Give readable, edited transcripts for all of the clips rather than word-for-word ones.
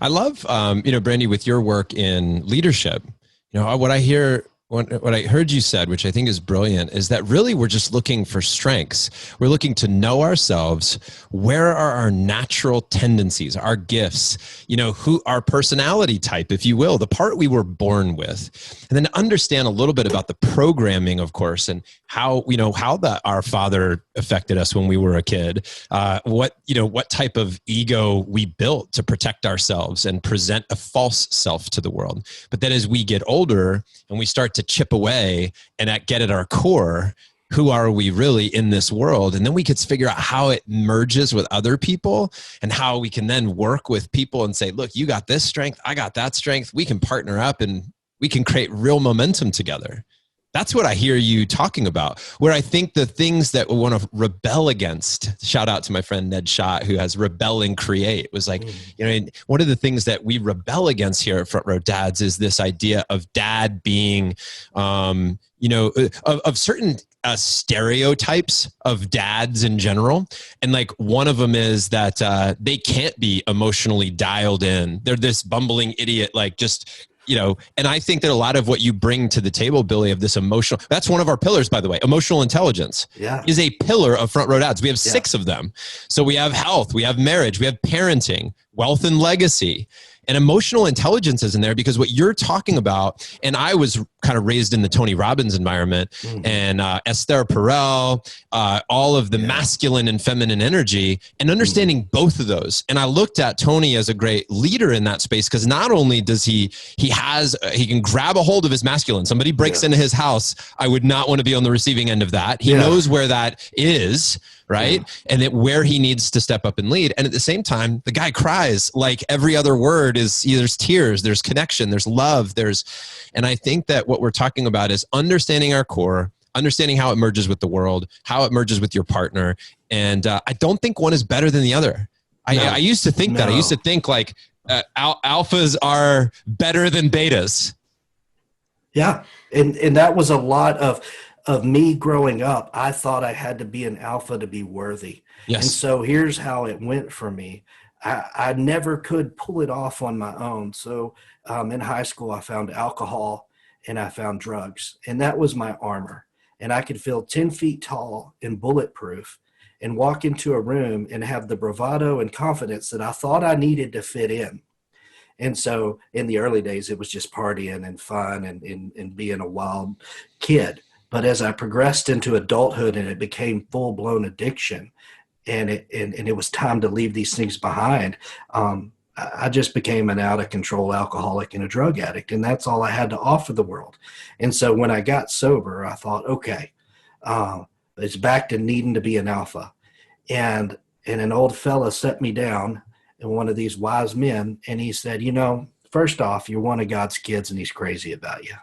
I love, Brandy, with your work in leadership, what I heard you said, which I think is brilliant, is that really we're just looking for strengths. We're looking to know ourselves. Where are our natural tendencies, our gifts, who our personality type, if you will, the part we were born with, and then understand a little bit about the programming, of course, and how our father affected us when we were a kid. What type of ego we built to protect ourselves and present a false self to the world. But then as we get older and we start to chip away and get at our core, who are we really in this world? And then we could figure out how it merges with other people and how we can then work with people and say, look, you got this strength, I got that strength. We can partner up and we can create real momentum together. That's what I hear you talking about, where I think the things that we want to rebel against, shout out to my friend Ned Schott, who has Rebel and Create, was like, one of the things that we rebel against here at Front Row Dads is this idea of dad being, of certain stereotypes of dads in general. And like one of them is that they can't be emotionally dialed in. They're this bumbling idiot, like just... and I think that a lot of what you bring to the table, Billy, of this emotional, that's one of our pillars, by the way. Emotional intelligence is a pillar of Front Row Dads. We have 6 of them. So we have health, we have marriage, we have parenting, wealth and legacy. And emotional intelligence is in there because what you're talking about, and I was kind of raised in the Tony Robbins environment, and Esther Perel, all of the masculine and feminine energy, and understanding both of those. And I looked at Tony as a great leader in that space because not only does he can grab a hold of his masculine. Somebody breaks into his house, I would not want to be on the receiving end of that. He knows where that is. Right. And where he needs to step up and lead. And at the same time, the guy cries like every other word is, there's tears, there's connection, there's love, and I think that what we're talking about is understanding our core, understanding how it merges with the world, how it merges with your partner. And I don't think one is better than the other. I used to think that. I used to think like alphas are better than betas. Yeah. And that was a lot of me growing up. I thought I had to be an alpha to be worthy. Yes. And so here's how it went for me. I never could pull it off on my own. So in high school, I found alcohol and I found drugs, and that was my armor. And I could feel 10 feet tall and bulletproof and walk into a room and have the bravado and confidence that I thought I needed to fit in. And so in the early days, it was just partying and fun and being a wild kid. But as I progressed into adulthood and it became full-blown addiction, and it was time to leave these things behind, I just became an out-of-control alcoholic and a drug addict, and that's all I had to offer the world. And so when I got sober, I thought, okay, it's back to needing to be an alpha. And an old fella set me down, and one of these wise men, and he said, first off, you're one of God's kids, and he's crazy about you.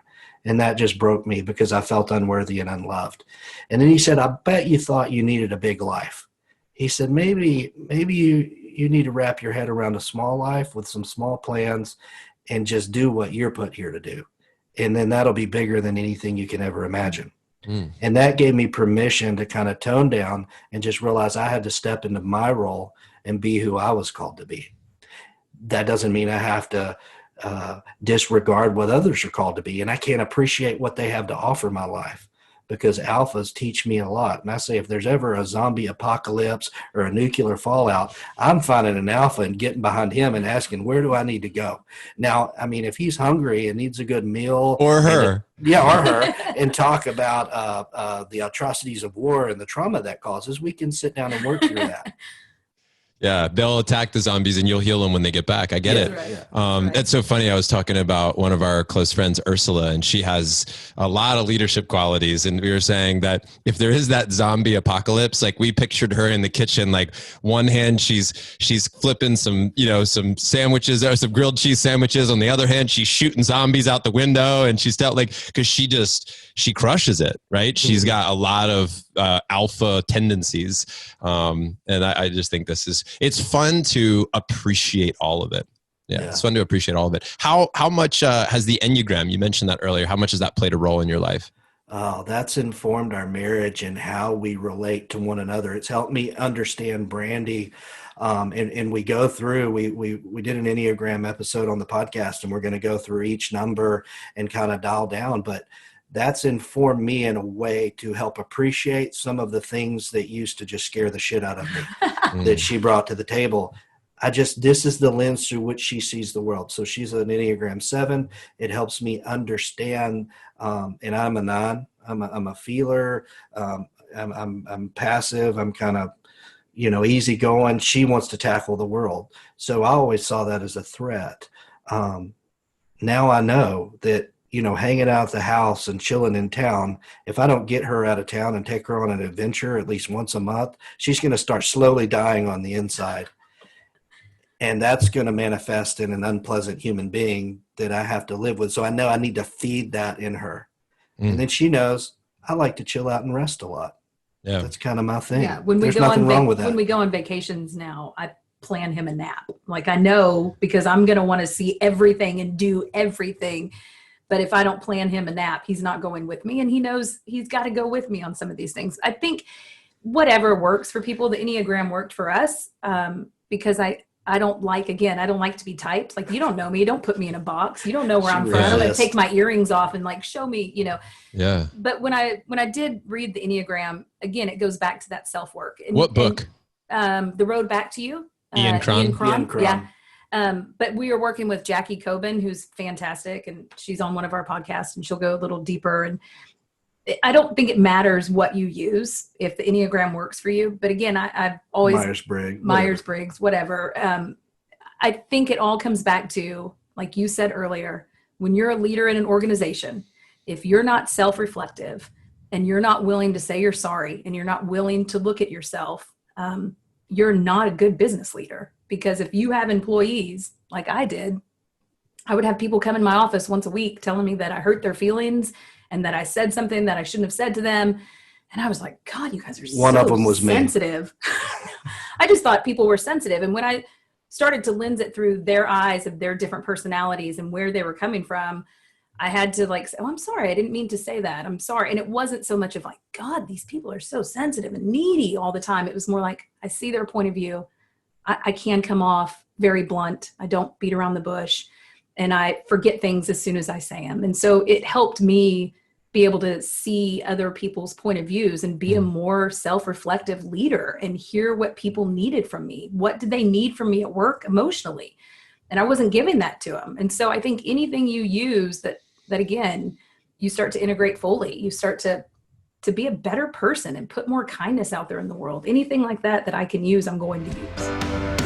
And that just broke me because I felt unworthy and unloved. And then he said, I bet you thought you needed a big life. He said, maybe you need to wrap your head around a small life with some small plans and just do what you're put here to do. And then that'll be bigger than anything you can ever imagine. And that gave me permission to kind of tone down and just realize I had to step into my role and be who I was called to be. That doesn't mean I have to disregard what others are called to be. And I can't appreciate what they have to offer my life because alphas teach me a lot. And I say, if there's ever a zombie apocalypse or a nuclear fallout, I'm finding an alpha and getting behind him and asking, where do I need to go? Now, I mean, if he's hungry and needs a good meal or her, and talk about the atrocities of war and the trauma that causes, we can sit down and work through that. Yeah, they'll attack the zombies and you'll heal them when they get back. I get it. Right. It's so funny. I was talking about one of our close friends, Ursula, and she has a lot of leadership qualities. And we were saying that if there is that zombie apocalypse, like we pictured her in the kitchen, like one hand she's flipping some sandwiches or some grilled cheese sandwiches. On the other hand, she's shooting zombies out the window, and she's still because she crushes it, right? She's got a lot of alpha tendencies. And I just think it's fun to appreciate all of it. Yeah, it's fun to appreciate all of it. How much has the Enneagram, you mentioned that earlier, how much has that played a role in your life? Oh, that's informed our marriage and how we relate to one another. It's helped me understand Brandy. And we go through, we did an Enneagram episode on the podcast, and we're going to go through each number and kind of dial down. But that's informed me in a way to help appreciate some of the things that used to just scare the shit out of me that she brought to the table. This is the lens through which she sees the world. So she's an Enneagram 7. It helps me understand, and I'm a 9. I'm a feeler. I'm passive. I'm kind of, easygoing. She wants to tackle the world. So I always saw that as a threat. Now I know that, hanging out at the house and chilling in town, if I don't get her out of town and take her on an adventure at least once a month, she's going to start slowly dying on the inside. And that's going to manifest in an unpleasant human being that I have to live with. So I know I need to feed that in her. And then she knows I like to chill out and rest a lot. Yeah. That's kind of my thing. Yeah. There's nothing wrong with that. When we go on vacations now, I plan him a nap. Like, I know, because I'm going to want to see everything and do everything. But if I don't plan him a nap, he's not going with me. And he knows he's got to go with me on some of these things. I think whatever works for people, the Enneagram worked for us, because I don't like to be typed. Like, you don't know me. Don't put me in a box. You don't know where I'm from. I'm going to take my earrings off and show me, Yeah. But when I did read the Enneagram, again, it goes back to that self-work. What book? The Road Back to You. Ian Cron. Yeah. But we are working with Jackie Coben, who's fantastic, and she's on one of our podcasts, and she'll go a little deeper. And I don't think it matters what you use if the Enneagram works for you. But again, I've always Myers-Briggs, whatever. I think it all comes back to, like you said earlier, when you're a leader in an organization, if you're not self-reflective and you're not willing to say you're sorry and you're not willing to look at yourself, you're not a good business leader. Because if you have employees like I did, I would have people come in my office once a week telling me that I hurt their feelings and that I said something that I shouldn't have said to them. And I was like, God, you guys are one of them was sensitive. I just thought people were sensitive. And when I started to lens it through their eyes of their different personalities and where they were coming from, I had to say, oh, I'm sorry. I didn't mean to say that. I'm sorry. And it wasn't so much of God, these people are so sensitive and needy all the time. It was more like, I see their point of view. I can come off very blunt. I don't beat around the bush, and I forget things as soon as I say them. And so it helped me be able to see other people's point of views and be a more self-reflective leader and hear what people needed from me. What did they need from me at work emotionally? And I wasn't giving that to them. And so I think anything you use that again, you start to integrate fully, you start to be a better person and put more kindness out there in the world. Anything like that I can use, I'm going to use.